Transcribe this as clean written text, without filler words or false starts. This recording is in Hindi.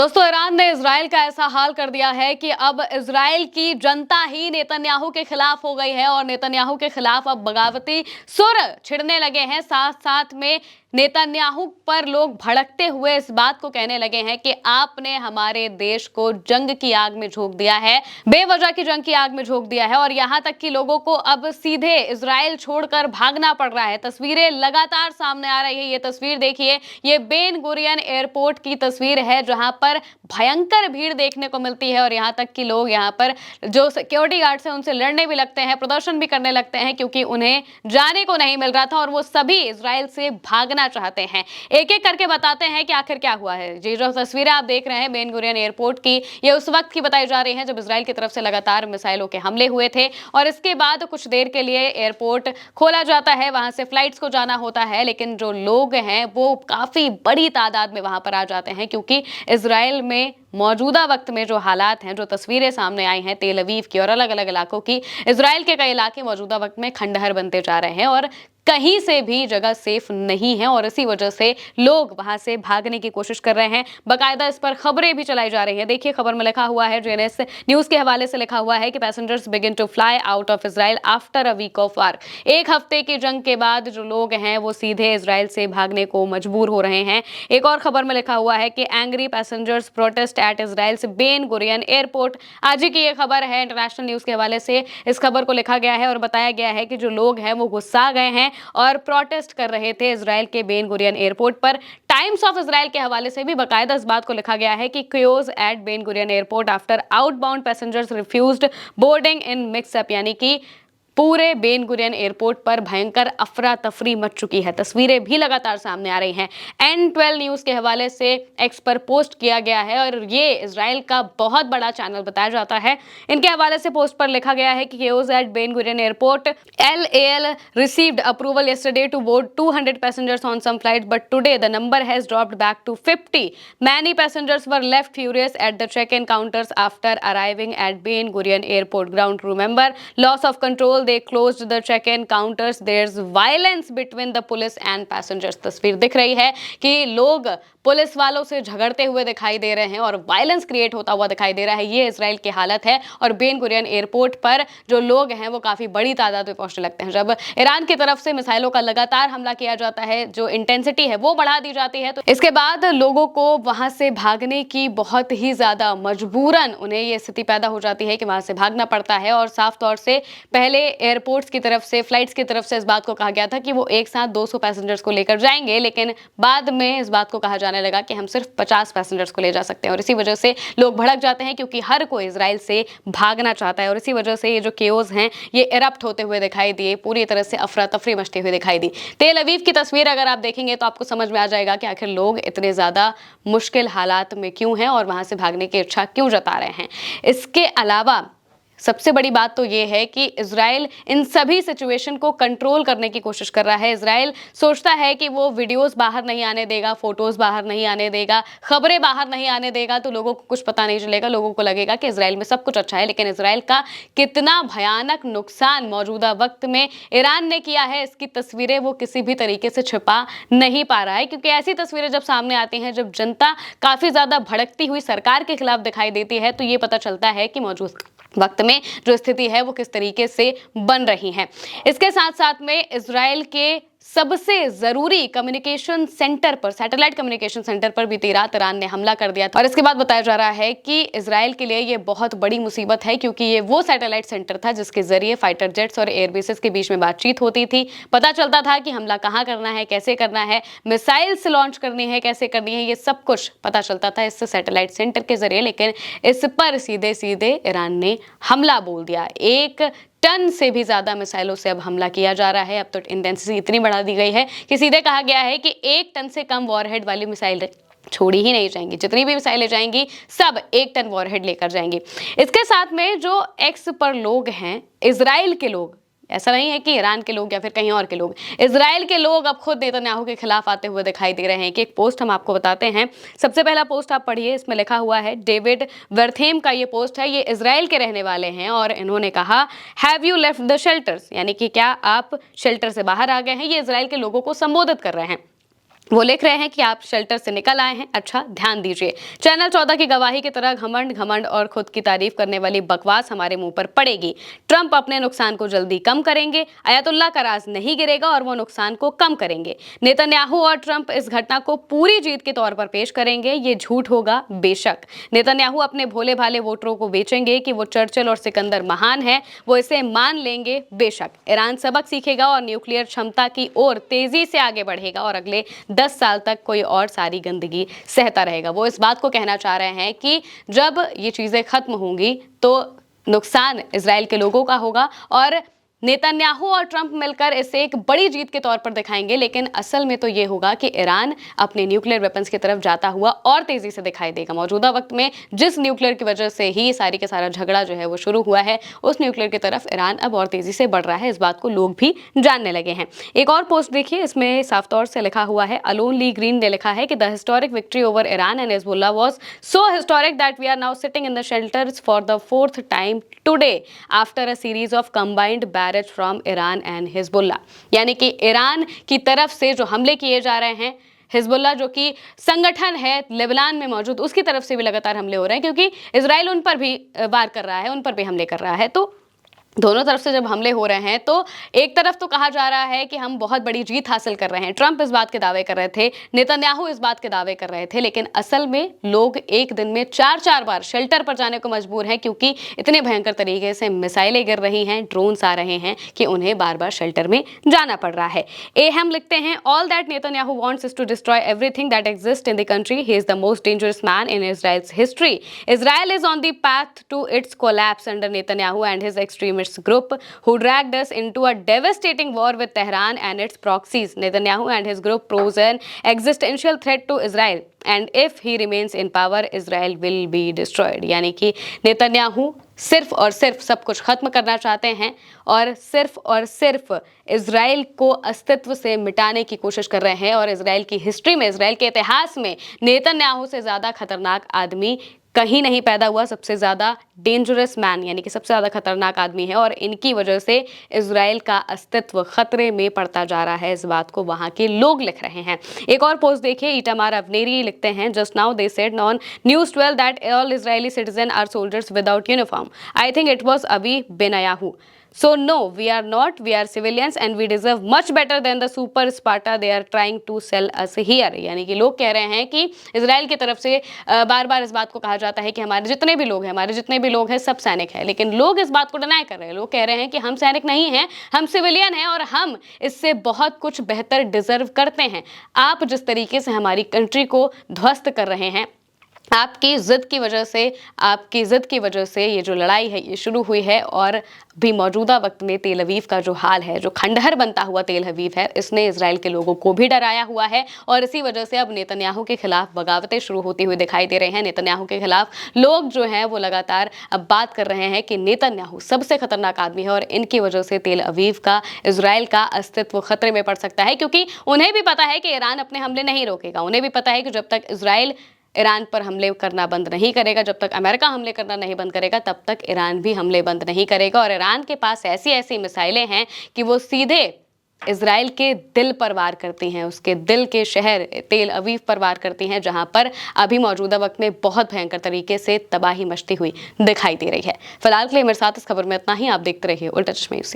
दोस्तों, ईरान ने इजराइल का ऐसा हाल कर दिया है कि अब इजराइल की जनता ही नेतन्याहू के खिलाफ हो गई है और नेतन्याहू के खिलाफ अब बगावती सुर छिड़ने लगे हैं। साथ साथ में नेतन्याहू पर लोग भड़कते हुए इस बात को कहने लगे हैं कि आपने हमारे देश को जंग की आग में झोंक दिया है, बेवजह की जंग की आग में झोंक दिया है और यहां तक कि लोगों को अब सीधे इजराइल छोड़कर भागना पड़ रहा है। तस्वीरें लगातार सामने आ रही है। ये तस्वीर देखिए, ये बेन गुरियन एयरपोर्ट की तस्वीर है जहां पर भयंकर भीड़ देखने को मिलती है और यहां तक कि लोग यहां पर जो सिक्योरिटी गार्ड्स हैं उनसे लड़ने भी लगते हैं, प्रदर्शन भी करने लगते हैं क्योंकि उन्हें जाने को नहीं मिल रहा था और वो सभी इजराइल से भागना चाहते हैं। एक एक करके बताते हैं कि आखिर क्या हुआ है। ये जो तस्वीरें आप देख रहे हैं बेन गुरियन एयरपोर्ट की, ये उस वक्त की बताई जा रही है जब इजराइल की तरफ से लगातार मिसाइलों के हमले हुए थे और इसके बाद कुछ देर के लिए एयरपोर्ट खोला जाता है, वहां से फ्लाइट्स को जाना होता है, लेकिन जो लोग हैं वो काफी बड़ी तादाद में वहां पर आ जाते हैं क्योंकि इजराइल में मौजूदा वक्त में जो हालात हैं, जो तस्वीरें सामने आई हैं तेल अवीव की और अलग अलग इलाकों की, इजराइल के कई इलाके मौजूदा वक्त में खंडहर बनते जा रहे हैं और कहीं से भी जगह सेफ नहीं है और इसी वजह से लोग वहां से भागने की कोशिश कर रहे हैं। बाकायदा इस पर खबरें भी चलाई जा रही हैं। देखिए, खबर में लिखा हुआ है, जेएनएस न्यूज के हवाले से लिखा हुआ है कि passengers begin to fly out of Israel after a week of war. एक हफ्ते की जंग के बाद जो लोग हैं वो सीधे इजराइल से भागने को मजबूर हो रहे हैं। एक और खबर में लिखा हुआ है कि angry passengers protest at Israel Ben Gurion airport. आज ही की ये खबर है, इंटरनेशनल न्यूज के हवाले से इस खबर को लिखा गया है और बताया गया है कि जो लोग हैं वो गुस्सा गए हैं और प्रोटेस्ट कर रहे थे इजराइल के बेन गुरियन एयरपोर्ट पर। टाइम्स ऑफ इजराइल के हवाले से भी बाकायदा इस बात को लिखा गया है कि chaos at Ben Gurion airport after outbound passengers refused boarding in mix up, यानी कि पूरे बेन गुरियन एयरपोर्ट पर भयंकर अफरा तफरी मच चुकी है। तस्वीरें भी लगातार सामने आ रही हैं। N12 न्यूज के हवाले से एक्स पर पोस्ट किया गया है और ये इजराइल का बहुत बड़ा चैनल बताया जाता है। इनके हवाले से पोस्ट पर लिखा गया है कि chaos at Ben Gurion airport, LAL received approval yesterday to board 200 passengers on some flights, but today the number has dropped back to 50. Many passengers were left furious at the check-in counters after arriving at Ben Gurion Airport ground crew member loss of control. They closed the check-in counters. There's violence between the police and passengers. तस्वीर दिख रही है कि लोग पुलिस वालों से झगड़ते हुए दिखाई दे रहे हैं और वायलेंस क्रिएट होता हुआ दिखाई दे रहा है। ये इजराइल की हालत है और बेन गुरियन एयरपोर्ट पर जो लोग हैं वो काफी बड़ी तादाद में पहुंचने लगते हैं। जब ईरान की तरफ से मिसाइलों का लगातार हमला किया जाता है, जो इंटेंसिटी है वो बढ़ा दी जाती है, तो इसके बाद लोगों को वहां से भागने की बहुत ही ज्यादा मजबूरन उन्हें ये स्थिति पैदा हो जाती है कि वहां से भागना पड़ता है। और साफ तौर से पहले एयरपोर्ट्स की तरफ से, फ्लाइट्स की तरफ से इस बात को कहा गया था कि वो एक साथ 200 पैसेंजर्स को लेकर जाएंगे, लेकिन बाद में इस बात को कहा जाने लगा कि हम सिर्फ 50 पैसेंजर्स को ले जा सकते हैं और इसी वजह से लोग भड़क जाते हैं क्योंकि हर कोई इजराइल से भागना चाहता है और इसी वजह से ये जो केओस हैं ये इरप्ट होते हुए दिखाई दिए, पूरी तरह से अफरा तफरी मचते हुए दिखाई दी। तेल अवीव की तस्वीर अगर आप देखेंगे तो आपको समझ में आ जाएगा कि आखिर लोग इतने ज्यादा मुश्किल हालात में क्यों हैं और वहां से भागने की इच्छा क्यों जता रहे हैं। इसके अलावा सबसे बड़ी बात तो ये है कि इजराइल इन सभी सिचुएशन को कंट्रोल करने की कोशिश कर रहा है। इजराइल सोचता है कि वो वीडियोस बाहर नहीं आने देगा, फोटोज बाहर नहीं आने देगा, खबरें बाहर नहीं आने देगा, तो लोगों को कुछ पता नहीं चलेगा, लोगों को लगेगा कि इजराइल में सब कुछ अच्छा है। लेकिन इजराइल का कितना भयानक नुकसान मौजूदा वक्त में ईरान ने किया है, इसकी तस्वीरें वो किसी भी तरीके से छिपा नहीं पा रहा है क्योंकि ऐसी तस्वीरें जब सामने आती हैं, जब जनता काफी ज्यादा भड़कती हुई सरकार के खिलाफ दिखाई देती है, तो ये पता चलता है कि मौजूद वक्त में जो स्थिति है वो किस तरीके से बन रही है। इसके साथ साथ में इजराइल के सबसे जरूरी कम्युनिकेशन सेंटर पर, सैटेलाइट कम्युनिकेशन सेंटर पर बीती रात ईरान ने हमला कर दिया था और इसके बाद बताया जा रहा है कि इजराइल के लिए ये बहुत बड़ी मुसीबत है क्योंकि ये वो सैटेलाइट सेंटर था जिसके जरिए फाइटर जेट्स और एयरबेसेस के बीच में बातचीत होती थी। पता चलता था कि हमला कहां करना है, कैसे करना है, मिसाइल्स लॉन्च करनी है, कैसे करनी है, ये सब कुछ पता चलता था इस सैटेलाइट सेंटर के जरिए। लेकिन इस पर सीधे सीधे ईरान ने हमला बोल दिया। 1 टन से भी ज्यादा मिसाइलों से अब हमला किया जा रहा है। अब तो इंटेंसिटी इतनी बढ़ा दी गई है कि सीधे कहा गया है कि 1 टन से कम वॉरहेड वाली मिसाइल छोड़ी ही नहीं जाएंगी। जितनी भी मिसाइलें जाएंगी सब 1 टन वॉरहेड लेकर जाएंगी। इसके साथ में जो एक्स पर लोग हैं, इजराइल के लोग, ऐसा नहीं है कि ईरान के लोग या फिर कहीं और के लोग, इजराइल के लोग अब खुद नेतन्याहू के खिलाफ आते हुए दिखाई दे रहे हैं। कि एक पोस्ट हम आपको बताते हैं। सबसे पहला पोस्ट आप पढ़िए, इसमें लिखा हुआ है, डेविड वर्थेम का ये पोस्ट है, ये इजराइल के रहने वाले हैं और इन्होंने कहा, have you left the shelters, यानी कि क्या आप शेल्टर से बाहर आ गए हैं। ये इजराइल के लोगों को संबोधित कर रहे हैं। वो लिख रहे हैं कि आप शेल्टर से निकल आए हैं, अच्छा ध्यान दीजिए। चैनल 14 की गवाही की तरह घमंड घमंड और खुद की तारीफ करने वाली बकवास हमारे मुंह पर पड़ेगी। ट्रंप अपने नुकसान को जल्दी कम करेंगे, अयातुल्ला का राज नहीं गिरेगा और वो नुकसान को कम करेंगे। नेतन्याहू और ट्रंप इस घटना को पूरी जीत के तौर पर पेश करेंगे, ये झूठ होगा बेशक। नेतन्याहू अपने भोले भाले वोटरों को बेचेंगे कि वो चर्चिल और सिकंदर महान है, वो इसे मान लेंगे बेशक। ईरान सबक सीखेगा और न्यूक्लियर क्षमता की ओर तेजी से आगे बढ़ेगा और अगले 10 साल तक कोई और सारी गंदगी सहता रहेगा। वो इस बात को कहना चाह रहे हैं कि जब ये चीजें खत्म होंगी तो नुकसान इजराइल के लोगों का होगा और नेतन्याहू और ट्रंप मिलकर इसे एक बड़ी जीत के तौर पर दिखाएंगे, लेकिन असल में तो ये होगा कि ईरान अपने न्यूक्लियर वेपन्स की तरफ जाता हुआ और तेजी से दिखाई देगा। मौजूदा वक्त में जिस न्यूक्लियर की वजह से ही सारी का सारा झगड़ा जो है वो शुरू हुआ है, उस न्यूक्लियर की तरफ ईरान अब और तेजी से बढ़ रहा है। इस बात को लोग भी जानने लगे हैं। एक और पोस्ट देखिए, इसमें साफ तौर से लिखा हुआ है, अलोन ली ग्रीन ने लिखा है कि the historic victory over Iran and Hezbollah was so historic that we are now sitting in the shelters for the 4th time today after a series of combined barrage from Iran and Hezbollah. यानी कि ईरान की तरफ से जो हमले किए जा रहे हैं, हिजबुल्लाह जो कि संगठन है लेबनान में मौजूद, उसकी तरफ से भी लगातार हमले हो रहे हैं, क्योंकि इजराइल उन पर भी वार कर रहा है, उन पर भी हमले कर रहा है। तो दोनों तरफ से जब हमले हो रहे हैं तो एक तरफ तो कहा जा रहा है कि हम बहुत बड़ी जीत हासिल कर रहे हैं, ट्रंप इस बात के दावे कर रहे थे, नेतन्याहू इस बात के दावे कर रहे थे, लेकिन असल में लोग एक दिन में 4-4 बार शेल्टर पर जाने को मजबूर हैं, क्योंकि इतने भयंकर तरीके से मिसाइलें गिर रही हैं, ड्रोन्स आ रहे हैं कि उन्हें बार बार शेल्टर में जाना पड़ रहा है। एहम लिखते हैं, all that Netanyahu wants is to destroy everything that exist in the country. He is the most dangerous man in Israel's history. Israel is on the path to its collapse under Netanyahu and his extremist group who dragged us into a devastating war with Tehran and its proxies. Netanyahu and his group pose an existential threat to Israel, and if he remains in power, Israel will be destroyed. यानी कि नेतन्याहू सिर्फ और सिर्फ सब कुछ खत्म करना चाहते हैं और सिर्फ इजराइल को अस्तित्व से मिटाने की कोशिश कर रहे हैं। और इजराइल की हिस्ट्री में, इजराइल के इतिहास में नेतन्याहू से ज़्यादा खतरनाक आदमी कहीं नहीं पैदा हुआ। सबसे ज़्यादा डेंजरस मैन यानी कि सबसे ज़्यादा खतरनाक आदमी है और इनकी वजह से इजराइल का अस्तित्व खतरे में पड़ता जा रहा है। इस बात को वहाँ के लोग लिख रहे हैं। एक और पोस्ट देखिए, इटामार अवनेरी लिखते हैं, just now they said on news 12 that all Israeli citizen are soldiers without uniform. I think it was अभी Benayahu. So no, we are not. We are civilians and we deserve much better than the super Sparta they are trying to sell us here. यानी कि लोग कह रहे हैं कि इजराइल की तरफ से बार बार इस बात को कहा जाता है कि हमारे जितने भी लोग हैं सब सैनिक हैं, लेकिन लोग इस बात को डिनाई कर रहे हैं। लोग कह रहे हैं कि हम सैनिक नहीं हैं, हम सिविलियन हैं और हम इससे बहुत कुछ बेहतर डिजर्व करते हैं। आप जिस तरीके से हमारी कंट्री को ध्वस्त कर रहे हैं, आपकी ज़िद की वजह से ये जो लड़ाई है ये शुरू हुई है। और भी मौजूदा वक्त में तेल अवीव का जो हाल है, जो खंडहर बनता हुआ तेल अवीव है, इसने इजराइल के लोगों को भी डराया हुआ है और इसी वजह से अब नेतन्याहू के खिलाफ बगावतें शुरू होती हुई दिखाई दे रही हैं। नेतन्याहू के खिलाफ लोग जो हैं वो लगातार अब बात कर रहे हैं कि नेतन्याहू सबसे खतरनाक आदमी है और इनकी वजह से तेल अवीव का, इजराइल का अस्तित्व खतरे में पड़ सकता है, क्योंकि उन्हें भी पता है कि ईरान अपने हमले नहीं रोकेगा। उन्हें भी पता है कि जब तक इजराइल ईरान पर हमले करना बंद नहीं करेगा, जब तक अमेरिका हमले करना नहीं बंद करेगा, तब तक ईरान भी हमले बंद नहीं करेगा। और ईरान के पास ऐसी मिसाइलें हैं कि वो सीधे इजराइल के दिल पर वार करती हैं, उसके दिल के शहर तेल अवीव पर वार करती हैं, जहां पर अभी मौजूदा वक्त में बहुत भयंकर तरीके से तबाही मचती हुई दिखाई दे रही है। फिलहाल के लिए मेरे साथ इस खबर में इतना ही। आप देखते रहिए उल्टा चश्मा।